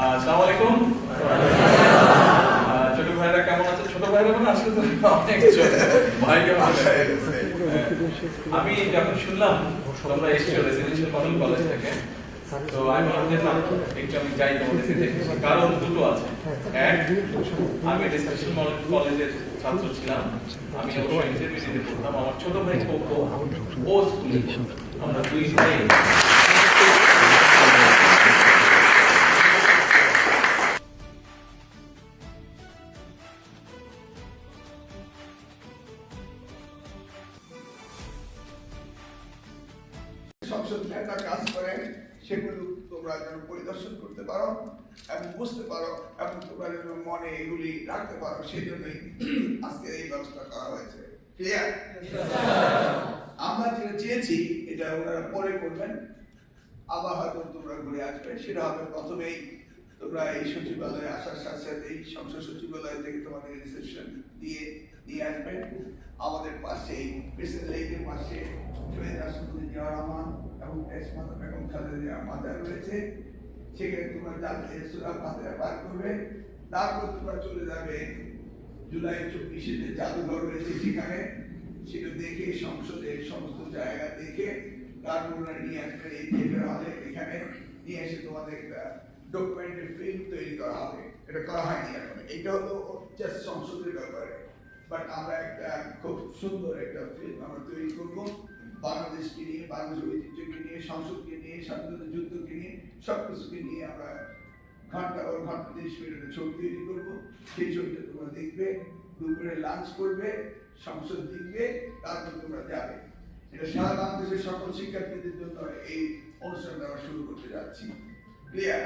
আসসালামু আলাইকুম। ছোট ভাইরা কেমন আছে? ছোট ভাইরা মানে আসলে তো অনেক ছোট ভাই কেমন আছে? আমি যখন শুনলাম তোমরা এসেছো রেসিডেন্সিয়াল মডেল কলেজ থেকে, তো আমি ভাবলাম একটু আমি যাই তোমাদের সাথে, কারণ দুটো আছে। এক, আমি রেসিডেন্সিয়াল মডেল কলেজের ছাত্র ছিলাম, আমি অবশ্যই ইন্টারমিডিয়েটে পড়তাম। আমার ছোট ভাই কোকো ও স্কুলে পড়তো। আমরা দুই ভাই সংসদ একটা কাজ করে, সেগুলো তোমরা যেন পরিদর্শন করতে পারো এবং বুঝতে পারো এবং তোমরা যেন মনে এগুলি রাখতে পারো, সেই জন্যই আজকে এই ব্যবস্থা করা হয়েছে। ক্লিয়ার? আমরা যেটা চেয়েছি এটা ওনারা পরে করবেন, আবার হয়তো তোমরা ঘুরে আসবে। সেটা হবে প্রথমেই তোমরা এই সচিবালয়ে আসার সাথে সাথে এই সংসদ সচিবালয় থেকে তোমাদের রিসেপশন দিয়ে আসবে। আমাদের পাশে প্রেসিডেন্ট লেকের পাশে শহীদ রাষ্ট্রপতি জিয়াউর রহমান এবং দেশমাতা বেগম খালেদা মাজার রয়েছে, সেখানে তোমরা যাতে সূরা ফাতিহা পাঠ করবে। তারপর তোমরা চলে যাবে জুলাই 24 যে জাদুঘর রয়েছে সেখানে, সেটা দেখে সংসদের সমস্ত জায়গা দেখে তারপর নিয়ে আসবে এই থিয়েটার হলে। এখানে নিয়ে এসে তোমাদের একটা ডকুমেন্টারি ফিল্ম তৈরি করা হবে। এটা করা হয়নি এখন, এটা হলো জাস্ট সংসদের ব্যাপারে, বাট আমরা একটা খুব সুন্দর একটা ফিল্ম আমরা তৈরি করবো বাংলাদেশকে নিয়ে, বাংলাদেশের ঐতিহ্যকে নিয়ে, সংসদকে নিয়ে, স্বাধীনতা যুদ্ধকে নিয়ে, সবকিছুকে নিয়ে আমরা ঘন্টা 30 মিনিটের ছবি তৈরি করবো। সেই ছবিটা তোমরা দেখবে, দুপুরে লাঞ্চ করবে, সংসদ দেখবে, তারপর তোমরা যাবে। এটা সারা বাংলাদেশের সকল শিক্ষার্থীদের জন্য এই অনুষ্ঠানটা আমরা শুরু করতে যাচ্ছি। ক্লিয়ার?